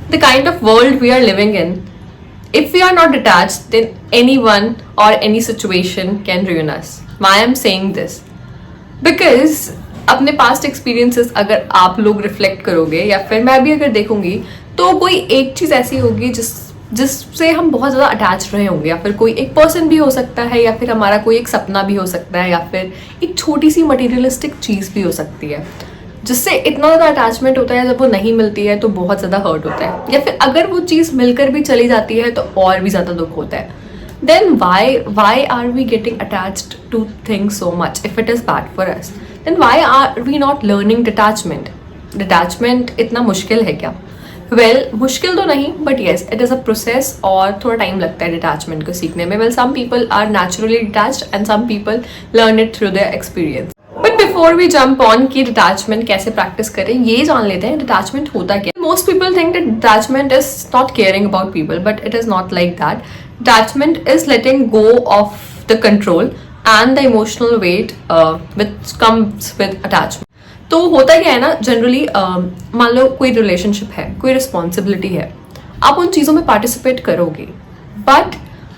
the kind of world we are living in, if we are not detached, then anyone or any situation can ruin us. Why I'm saying this? Because अपने past experiences अगर आप लोग reflect करोगे या फिर मैं भी अगर देखूंगी, तो कोई एक चीज़ ऐसी होगी जिससे हम बहुत ज़्यादा अटैच रहे होंगे, या फिर कोई एक पर्सन भी हो सकता है, या फिर हमारा कोई एक सपना भी हो सकता है, या फिर एक छोटी सी मटेरियलिस्टिक चीज़ भी हो सकती है, जिससे इतना ज़्यादा अटैचमेंट होता है, जब वो नहीं मिलती है तो बहुत ज़्यादा हर्ट होता है, या फिर अगर वो चीज़ मिलकर भी चली जाती है तो और भी ज़्यादा दुख होता है. Then why are we getting attached to things so much if it is bad for us? Then why are we not learning detachment? Detachment इतना मुश्किल है क्या? Well, मुश्किल तो नहीं, but yes, it is a process और थोड़ा time लगता है detachment को सीखने में. Well, some people are naturally detached and some people learn it through their experience. But before we jump on कि detachment कैसे practice करें, ये जान लेते हैं detachment होता क्या. Most people think that detachment is not caring about people, but it is not like that. Detachment is letting go of the control and the emotional weight which comes with attachment. तो होता क्या है ना, generally मान लो कोई relationship है, कोई responsibility है, आप उन चीज़ों में पार्टिसिपेट करोगे, बट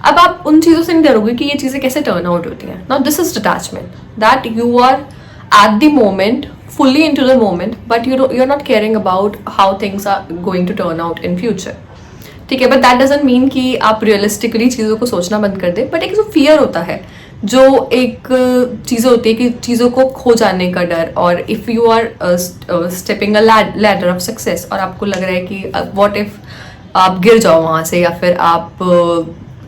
अब आप उन चीज़ों से नहीं डरोगे कि ये चीज़ें कैसे टर्न आउट होती हैं. Now this is detachment, that you are at the moment fully into the moment, but you're not caring about how things are going to turn out in future. ठीक है, बट दैट डजंट मीन कि आप realistically चीज़ों को सोचना बंद कर दें. बट एक जो फियर होता है, जो एक चीज़ें होती है कि चीज़ों को खो जाने का डर, और if you are stepping a ladder of success और आपको लग रहा है कि व्हाट इफ आप गिर जाओ वहाँ से, या फिर आप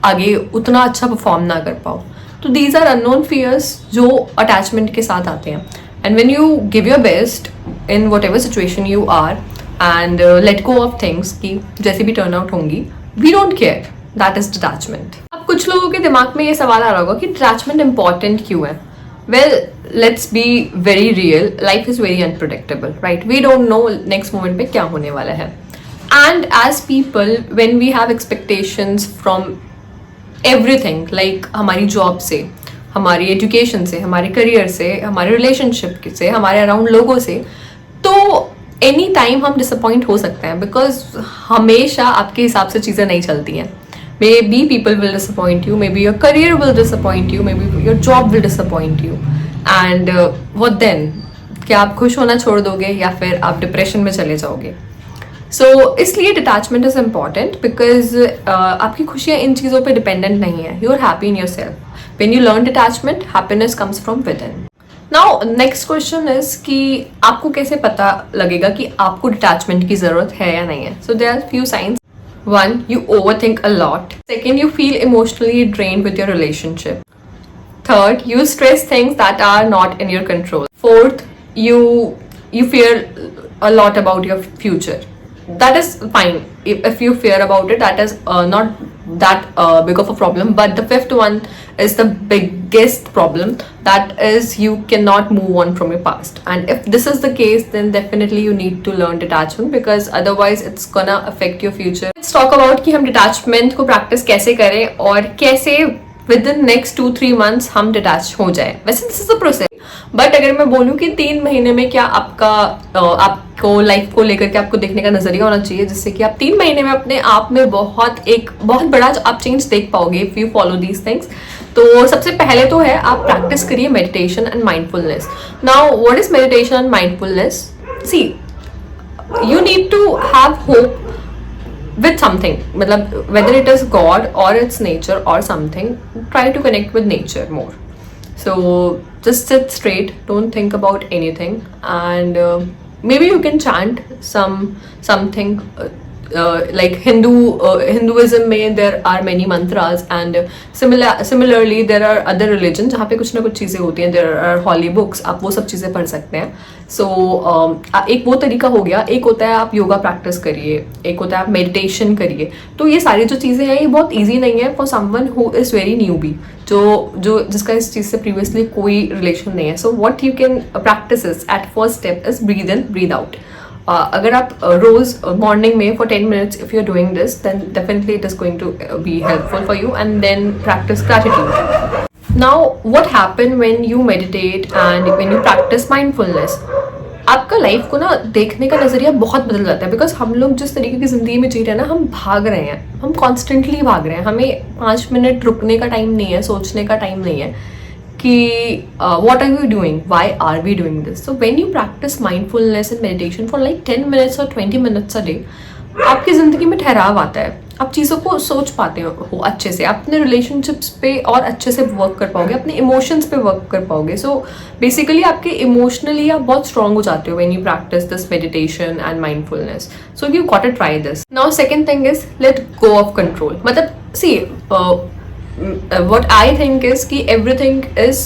आगे उतना अच्छा परफॉर्म ना कर पाओ, तो दीज आर अननोन फियर्स जो अटैचमेंट के साथ आते हैं. And when you give your best in whatever situation you are and let go of things कि जैसे भी turn out होंगी, we don't care. That is detachment. अब कुछ लोगों के दिमाग में ये सवाल आ रहा होगा कि detachment important क्यों है? Well, let's be very real. Life is very unpredictable, right? We don't know next moment पे क्या होने वाला है. And as people, when we have expectations from everything, like हमारी job से, हमारी एजुकेशन से, हमारे करियर से, हमारे रिलेशनशिप से, हमारे अराउंड लोगों से, तो एनी टाइम हम डिसअपॉइंट हो सकते हैं, बिकॉज हमेशा आपके हिसाब से चीज़ें नहीं चलती हैं. Maybe people will disappoint you, maybe your career will disappoint you, maybe your job will disappoint you, and what then? क्या आप खुश होना छोड़ दोगे या फिर आप डिप्रेशन में चले जाओगे? सो इसलिए डिटैचमेंट इज इम्पॉर्टेंट, बिकॉज आपकी खुशियाँ इन चीज़ों पर डिपेंडेंट नहीं है. You are happy in yourself. When you learn detachment, happiness comes from within. Now, next question is कि आपको कैसे पता लगेगा कि आपको detachment की ज़रूरत है या नहीं है? So there are few signs. One, you overthink a lot. Second, you feel emotionally drained with your relationship. Third, you stress things that are not in your control. Fourth, you fear a lot about your future. That is fine. If you fear about it, that is not that big of a problem. But the fifth one is the biggest problem. That is, you cannot move on from your past. And if this is the case, then definitely you need to learn detachment, because otherwise it's gonna affect your future. Let's talk about कि हम detachment को practice कैसे करें और कैसे within next 2-3 months हम detach हो जाए. वैसे this is a process. But अगर मैं बोलूँ कि 3 महीने में क्या आपको लाइफ को लेकर के आपको देखने का नजरिया होना चाहिए, जिससे कि आप 3 महीने में अपने आप में बहुत बड़ा आप चेंज देख पाओगे if you follow these things. तो सबसे पहले तो है आप प्रैक्टिस करिए meditation and mindfulness. Now what is meditation and mindfulness? See, you need to have hope with something, मतलब whether it is God or it's nature or something, try to connect with nature more. So just sit straight, don't think about anything, and maybe you can chant something like Hinduism में there are many mantras, and similarly there are other religions जहाँ पे कुछ ना कुछ चीज़ें होती हैं. there are holy books, आप वो सब चीज़ें पढ़ सकते हैं. सो एक वो तरीका हो गया. एक होता है आप योगा प्रैक्टिस करिए, एक होता है आप मेडिटेशन करिए. तो ये सारी जो चीज़ें हैं ये बहुत ईजी नहीं है for someone who is very newbie, जिसका इस चीज़ से प्रीवियसली कोई रिलेशन नहीं है. So what you can practice is at first step is breathe in breathe out. अगर आप रोज मॉर्निंग में for 10 minutes if you're doing this, then definitely it is going to be helpful for you. And then practice gratitude. Now what happen when you meditate and when you practice mindfulness? आपका life को ना देखने का नज़रिया बहुत बदल जाता है, बिकॉज हम लोग जिस तरीके की ज़िंदगी में जी रहे हैं ना, हम भाग रहे हैं, हम कॉन्स्टेंटली भाग रहे हैं, हमें 5 मिनट रुकने का टाइम नहीं है, सोचने का टाइम नहीं है कि what are you doing, why are we doing this. So when you practice mindfulness and meditation for like 10 minutes or 20 minutes a day, आपकी ज़िंदगी में ठहराव आता है, आप चीज़ों को सोच पाते हो अच्छे से, अपने रिलेशनशिप्स पे और अच्छे से वर्क कर पाओगे, अपने इमोशंस पे वर्क कर पाओगे. सो बेसिकली आपके इमोशनली आप बहुत स्ट्रॉन्ग हो जाते हो when you practice this meditation and mindfulness. So you got to try this. Now second thing is let go of control. मतलब see what I think is कि everything is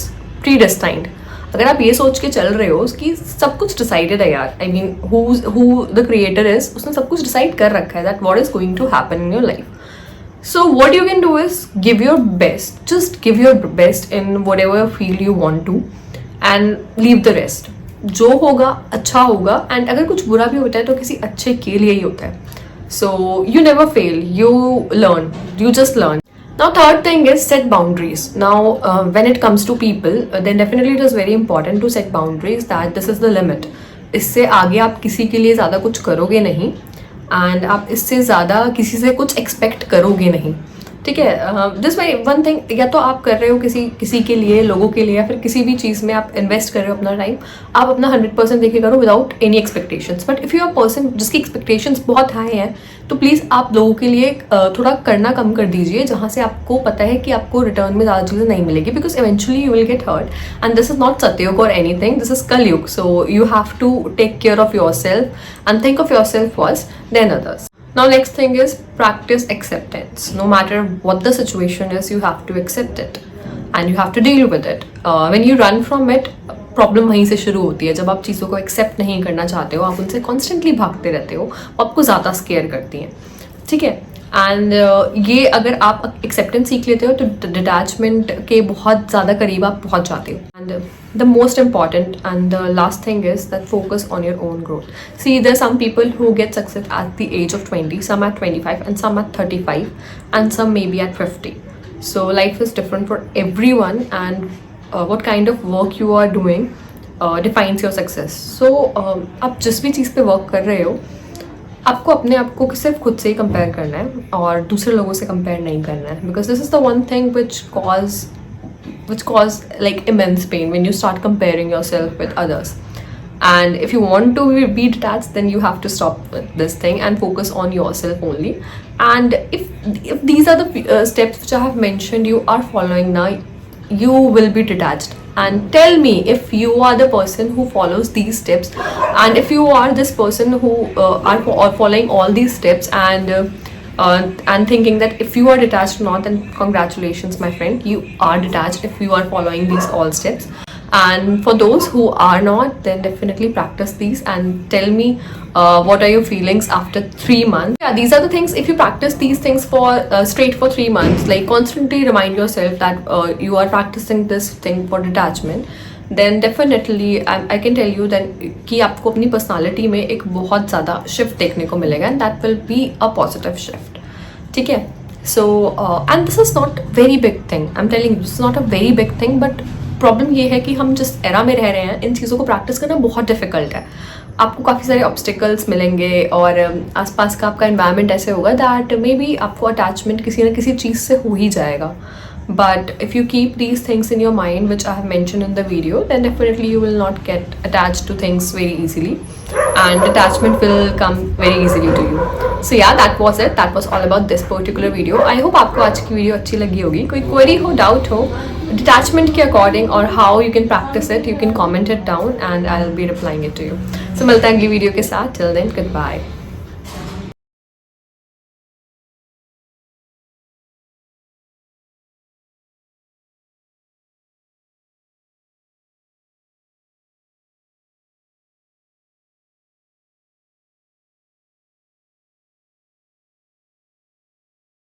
predestined. अगर आप ये सोच के चल रहे हो कि सब कुछ डिसाइडेड है यार, I mean who the creator is, उसने सब कुछ डिसाइड कर रखा है that what is going to happen in your life. So what you can do is give your best, just give your best in whatever field you want to and leave the rest. जो होगा अच्छा होगा, and अगर कुछ बुरा भी होता है तो किसी अच्छे के लिए ही होता है. So you never fail, you learn, you just learn. Now third thing is set boundaries. Now when it comes to people, then definitely it is very important to set boundaries that this is the limit. इससे आगे आप किसी के लिए ज़्यादा कुछ करोगे नहीं and आप इससे ज़्यादा किसी से कुछ expect करोगे नहीं. ठीक है, दिस वाई वन थिंग, या तो आप कर रहे हो किसी के लिए, लोगों के लिए, या फिर किसी भी चीज़ में आप इन्वेस्ट कर रहे हो अपना टाइम, आप अपना 100% देखे करो without any expectations. But if you are person जिसकी एक्सपेक्टेशंस बहुत हाई हैं, तो प्लीज़ आप लोगों के लिए थोड़ा करना कम कर दीजिए, जहाँ से आपको पता है कि आपको रिटर्न में ज़्यादा चीज़ें नहीं मिलेगी, because eventually you will get hurt and this is not Satyayug और anything, this is Kalyug. So you have to take care of yourself and think of yourself first then others. Now next thing is practice acceptance. No matter what the situation is, you have to accept it and you have to deal with it. When you run from it, problem वहीं से शुरू होती है. जब आप चीज़ों को accept नहीं करना चाहते हो, आप उनसे कॉन्स्टेंटली भागते रहते हो, आपको ज़्यादा स्केयर करती हैं. ठीक है, एंड ये अगर आप एक्सेप्टेंस सीख लेते हो तो डिटैचमेंट के बहुत ज़्यादा करीब आप पहुँच जाते हो. And the most important and the last thing is that focus on your own growth. See there some people who get success at the age of 20, some at 25 and some at 35 and some maybe at 50. So life is different for everyone and what kind of work you are doing defines your success. So आप जिस भी चीज़ पे work कर रहे हो, आपको अपने आप को सिर्फ खुद से ही कंपेयर करना है और दूसरे लोगों से कंपेयर नहीं करना है, because this is the one thing which cause like immense pain when you start comparing yourself with others. And if you want to be detached, then you have to stop this thing and focus on yourself only. And if these are the steps which I have mentioned you are following now, you will be detached. And tell me if you are the person who follows these steps, and if you are this person who are following all these steps and thinking that if you are detached or not, then congratulations my friend, you are detached if you are following these all steps. And for those who are not, then definitely practice these and tell me what are your feelings after 3 months. Yeah, these are the things. If you practice these things for straight for 3 months, like constantly remind yourself that you are practicing this thing for detachment, then definitely I can tell you then कि आपको अपनी personality में एक बहुत ज़्यादा shift देखने को मिलेगा, and that will be a positive shift. ठीक है, so and this is not very big thing. I'm telling you, this is not a very big thing, but problem ये है कि हम जिस एरा में रह रहे हैं, इन चीज़ों को प्रैक्टिस करना बहुत डिफिकल्ट है. आपको काफ़ी सारे ऑब्स्टिकल्स मिलेंगे और आसपास का आपका एनवायरनमेंट ऐसे होगा दैट मे बी आपको अटैचमेंट किसी न किसी चीज़ से हो ही जाएगा. But if you keep these things in your mind, which I have mentioned in the video, then definitely you will not get attached to things very easily, and detachment will come very easily to you. So yeah, that was it. That was all about this particular video. I hope आपको आज की video अच्छी लगी होगी. कोई query हो, doubt हो detachment के according और how you can practice it, you can comment it down and I'll be replying it to you. So मिलते हैं अगली वीडियो के साथ. Till then, goodbye.